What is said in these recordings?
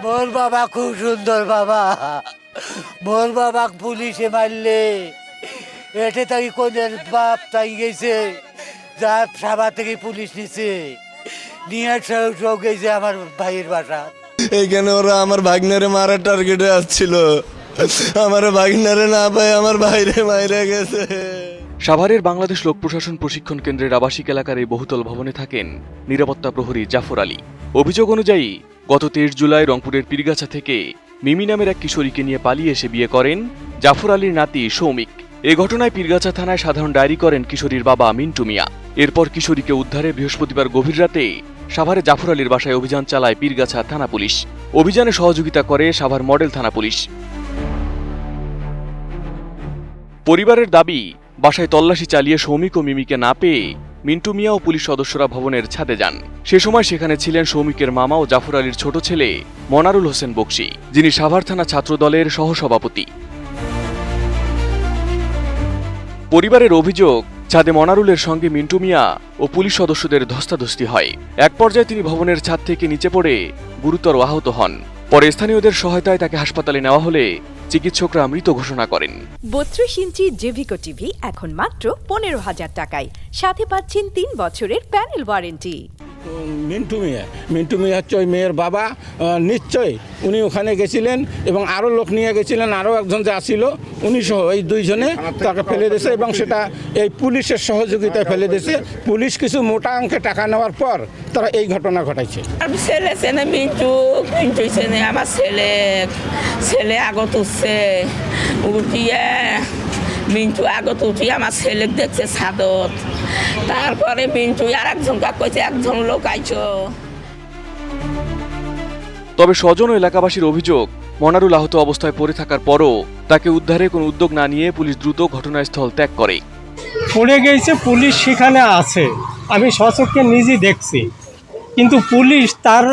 মোর বাবা খুব সুন্দর বাবা। মোর বাবা পুলিশে মারলে এটে তাই কোনের বাপ তাই গেছে, যা সাবা থেকে পুলিশ নিছে, নিয়ে সব গেছে আমার ভাইয়ের বাসা। এইখানে ওরা আমার ভাগ্নারে মারার টার্গেটে আসছিল, আমার ভাগ্নারে না পায় আমার ভাইরে মাইরে গেছে। সাভারের বাংলাদেশ লোক প্রশাসন প্রশিক্ষণ কেন্দ্রের আবাসিক এলাকার এই বহুতল ভবনে থাকেন নিরাপত্তা প্রহরী জাফর আলী। অভিযোগ অনুযায়ী গত 23 জুলাই রংপুরের পীরগাছা থেকে মিমি নামের এক কিশোরীকে নিয়ে পালিয়ে এসে বিয়ে করেন জাফর আলীর নাতি সৌমিক। এ ঘটনায় পীরগাছা থানায় সাধারণ ডায়েরি করেন কিশোরীর বাবা মিন্টু মিয়া। এরপর কিশোরীকে উদ্ধারে বৃহস্পতিবার গভীর রাতে সাভারে জাফর আলীর বাসায় অভিযান চালায় পীরগাছা থানা পুলিশ। অভিযানে সহযোগিতা করে সাভার মডেল থানা পুলিশ। পরিবারের দাবি, বাসায় তল্লাশি চালিয়ে সৌমিক ও মিমিকে না পেয়ে মিন্টু মিয়া ও পুলিশ সদস্যরা ভবনের ছাদে যান। সে সময় সেখানে ছিলেন সৌমিকের মামা ও জাফর আলীর ছোট ছেলে মনারুল হোসেন বকশী, যিনি সাভার থানা ছাত্রদলের সহসভাপতি। পরিবারের অভিযোগ, ছাদে মনারুলের সঙ্গে মিন্টু মিয়া ও পুলিশ সদস্যদের ধস্তাধস্তি হয়। এক পর্যায়ে তিনি ভবনের ছাদ থেকে নিচে পড়ে গুরুতর আহত হন। পরে স্থানীয়দের সহায়তায় তাকে হাসপাতালে নেওয়া হলে চিকিৎসকরা মৃত ঘোষণা করেন। 32 ইঞ্চি জেভিকো টিভি এখন মাত্র 15,000 টাকায়, সাথে পাচ্ছেন 3 বছরের প্যানেল ওয়ারেন্টি। মিন্টু মিয়া হচ্ছে ওই মেয়ের বাবা, নিশ্চয়ই উনি ওখানে গেছিলেন এবং আরও লোক নিয়ে গেছিলেন, আরও একজন যে আসছিল উনি সহ এই দুইজনে তাকে ফেলে দিয়েছে এবং সেটা এই পুলিশের সহযোগিতায় ফেলে দিয়েছে। পুলিশ কিছু মোটা অঙ্কে টাকা নেওয়ার পর তারা এই ঘটনা ঘটাইছে। ছেলে চেনে মিন্টু চেনে আমার ছেলে আগত উঠছে, উঠিয়ে মিন্টু আগত উঠি আমার ছেলে দেখছে ছাদত। তারপরে মিন্টু আর একজন কইছে একজন লোক আইছো। তবে স্বজন ও এলাকাবাসীর অভিযোগ, মনারুল আহত অবস্থায় পড়ে থাকার পরও তাকে উদ্ধারে কোনো উদ্যোগ না নিয়ে পুলিশ দ্রুত ঘটনাস্থল ত্যাগ করে। পড়ে গেছে, পুলিশ সেখানে আছে, আমি স্বচক্ষে নিজেই দেখছি, কিন্তু পুলিশ তার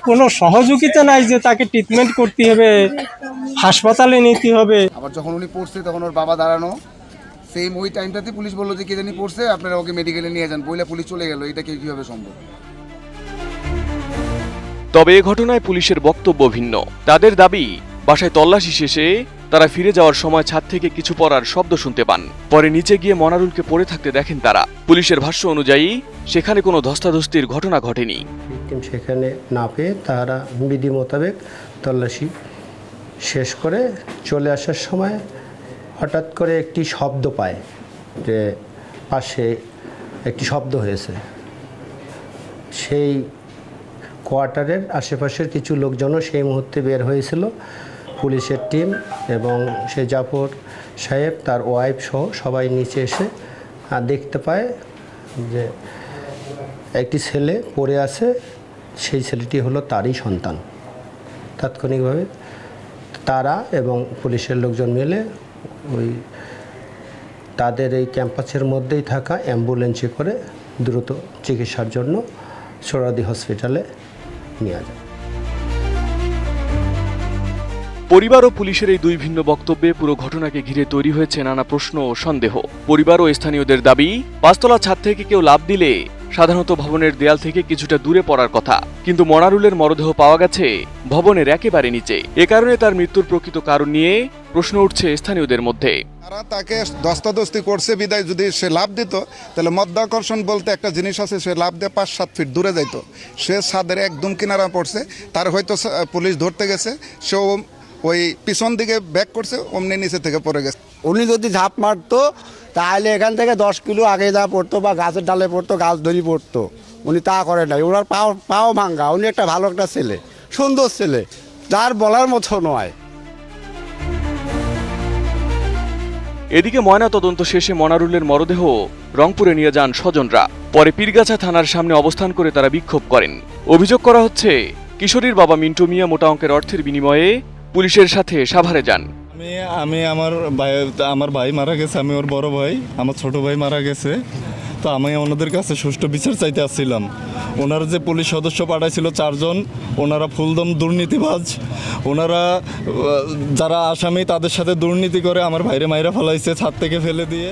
কোনো সহযোগিতা নাই যে তাকে ট্রিটমেন্ট করতে হবে, হাসপাতালে নিতে হবে। আবার যখন উনি পড়ছে তখন ওর বাবা দাঁড়ানো, সেম ওই টাইমটাতে পুলিশ বললো যে কে জানি পড়ছে, আপনারা ওকে মেডিকেলে নিয়ে যান, বইলা পুলিশ চলে গেল। এটা কিভাবে সম্ভব? তবে এ ঘটনায় পুলিশের বক্তব্য ভিন্ন। তাদের দাবি, বাসায় তল্লাশি শেষে তারা ফিরে যাওয়ার সময় ছাদ থেকে কিছু পড়ার শব্দ শুনতে পান। পরে নিচে গিয়ে মনারুলকে পড়ে থাকতে দেখেন তারা। পুলিশের ভাষ্য অনুযায়ী সেখানে কোনো ধস্তাধস্তির ঘটনা ঘটেনি। সেখানে না পেয়ে তারা বিধি মোতাবেক তল্লাশি শেষ করে চলে আসার সময় হঠাৎ করে একটি শব্দ পায় যে পাশে একটি শব্দ হয়েছে। সেই কোয়ার্টারের আশেপাশের কিছু লোকজনও সেই মুহূর্তে বের হয়েছিল। পুলিশের টিম এবং সে জাফর সাহেব তার ওয়াইফ সহ সবাই নিচে এসে দেখতে পায় যে একটি ছেলে পড়ে আছে, সেই ছেলেটি হলো তারই সন্তান। তাৎক্ষণিকভাবে তারা এবং পুলিশের লোকজন মিলে ওই তাদের এই ক্যাম্পাসের মধ্যেই থাকা অ্যাম্বুলেন্সে করে দ্রুত চিকিৎসার জন্য সোহরাওয়ার্দী হসপিটালে নিয়ে যায়। পরিবার ও পুলিশের এই দুই ভিন্ন বক্তব্যে পুরো ঘটনাকে ঘিরে তৈরি হয়েছে নানা প্রশ্ন ও সন্দেহ। পরিবার ও স্থানীয়দের দাবি, 5 তলা ছাদ থেকে কেউ লাফ দিলে সাধারণত ভবনের দেয়াল থেকে কিছুটা দূরে পড়ার কথা, কিন্তু মনারুলের মরদেহ পাওয়া গেছে ভবনের একেবারে নিচে। এ কারণে তার মৃত্যুর প্রকৃত কারণ নিয়ে প্রশ্ন উঠছে স্থানীয়দের মধ্যে। তারা তাকে ধস্তাধস্তি করছে বিদায় যদি সে লাভ দিত, তাহলে মধ্যাকর্ষণ বলতে একটা জিনিস আছে, সে লাভ দিয়ে 5-7 ফিট দূরে যাইতো। সে ছাদের একদম কিনারা পড়ছে, তার হয়তো পুলিশ ধরতে গেছে, সেও ওই পিছন দিকে ব্যাক করছে, অমনি নিচে থেকে পড়ে গেছে। উনি যদি ঝাঁপ মারতো তাহলে এখান থেকে 10 কিলো আগে যা পড়তো বা গাছের ডালে পড়তো, গাছ ধরি পড়তো। উনি তা করে নাই, ওনার পাও ভাঙ্গা। উনি একটা ভালো একটা ছেলে, সুন্দর ছেলে, যার বলার মতো নয়। এদিকে ময়নাতদন্ত শেষে মনারুলের মরদেহ রংপুরে নিয়ে যান স্বজনরা। পরে পীরগাছা থানার সামনে অবস্থান করে তারা বিক্ষোভ করেন। অভিযোগ করা হচ্ছে, কিশোরীর বাবা মিন্টু মিয়া মোটা অঙ্কের অর্থের বিনিময়ে পুলিশের সাথে সাভারে যান। আমি আমার ভাই মারা গেছে, আমি ওর বড় ভাই, আমার ছোট ভাই মারা গেছে। তো আমি ওনাদের কাছে সুষ্ঠু বিচার চাইতে আসছিলাম। ওনারা যে পুলিশ সদস্য পাঠাইছিল 4 জন, ওনারা ফুলদম দুর্নীতিবাজ। ওনারা যারা আসামি তাদের সাথে দুর্নীতি করে আমার ভাইরে মাইরা ফেলাইছে ছাদ থেকে ফেলে দিয়ে।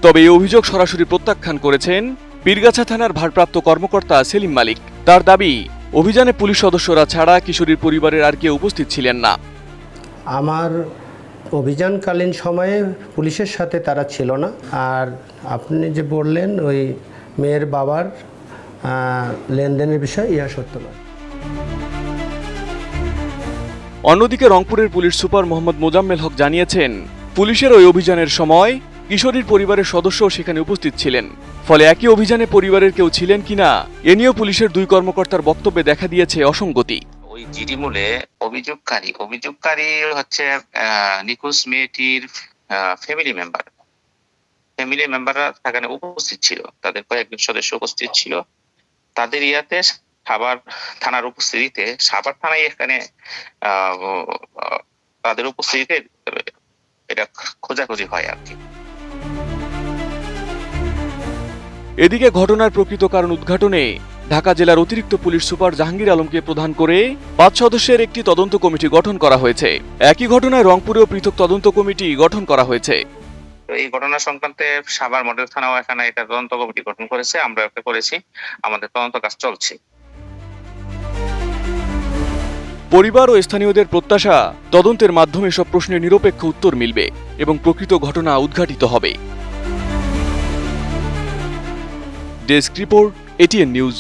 তবে এই অভিযোগ সরাসরি প্রত্যাখ্যান করেছেন পীরগাছা থানার ভারপ্রাপ্ত কর্মকর্তা সেলিম মালিক। তার দাবি, অভিযানে পুলিশ সদস্যরা ছাড়া কিশোরীর পরিবারের আর কেউ উপস্থিত ছিলেন না। আমার অভিযানকালীন সময়ে পুলিশের সাথে তারা ছিল না। আর আপনি যে বললেন ওই মেয়ের বাবার লেনদেনের বিষয়, ইহা সত্য নয়। অন্যদিকে রংপুরের পুলিশ সুপার মোহাম্মদ মোজাম্মেল হক জানিয়েছেন, পুলিশের ওই অভিযানের সময় কিশোরীর পরিবারের সদস্যও সেখানে উপস্থিত ছিলেন। ফলে একই অভিযানে পরিবারের কেউ ছিলেন কিনা এ নিয়েও পুলিশের দুই কর্মকর্তার বক্তব্যে দেখা দিয়েছে অসঙ্গতি। ওই জিডি মূলে অভিযোগকারী হচ্ছে নিখোঁজ মেয়েটির ফ্যামিলি মেম্বাররা সেখানে উপস্থিত ছিল, তাদের কয়েকজন সদস্য উপস্থিত ছিল। তাদের ইয়াতে সাভার থানার উপস্থিতিতে, সাভার থানায় এখানে তাদের উপস্থিতিতে এটা খোঁজাখুঁজি হয় আর কি। এদিকে ঘটনার প্রকৃত কারণ উদ্ঘাটনে ঢাকা জেলার অতিরিক্ত পুলিশ সুপার জাহাঙ্গীর আলমকে প্রধান করে 5 সদস্যের একটি তদন্ত কমিটি গঠন করা হয়েছে। একই ঘটনায় রংপুরেও পৃথক তদন্ত কমিটি গঠন করা হয়েছে। এই ঘটনা সংক্রান্তে সাভার মডেল থানাও এখানে এটা তদন্ত কমিটি গঠন করেছে, আমরা একটা করেছি, আমাদের তদন্ত কাজ চলছে। পরিবার ও স্থানীয়দের প্রত্যাশা, তদন্তের মাধ্যমে সব প্রশ্নের নিরপেক্ষ উত্তর মিলবে এবং প্রকৃত ঘটনা উদ্ঘাটিত হবে। Desk report, ATN news.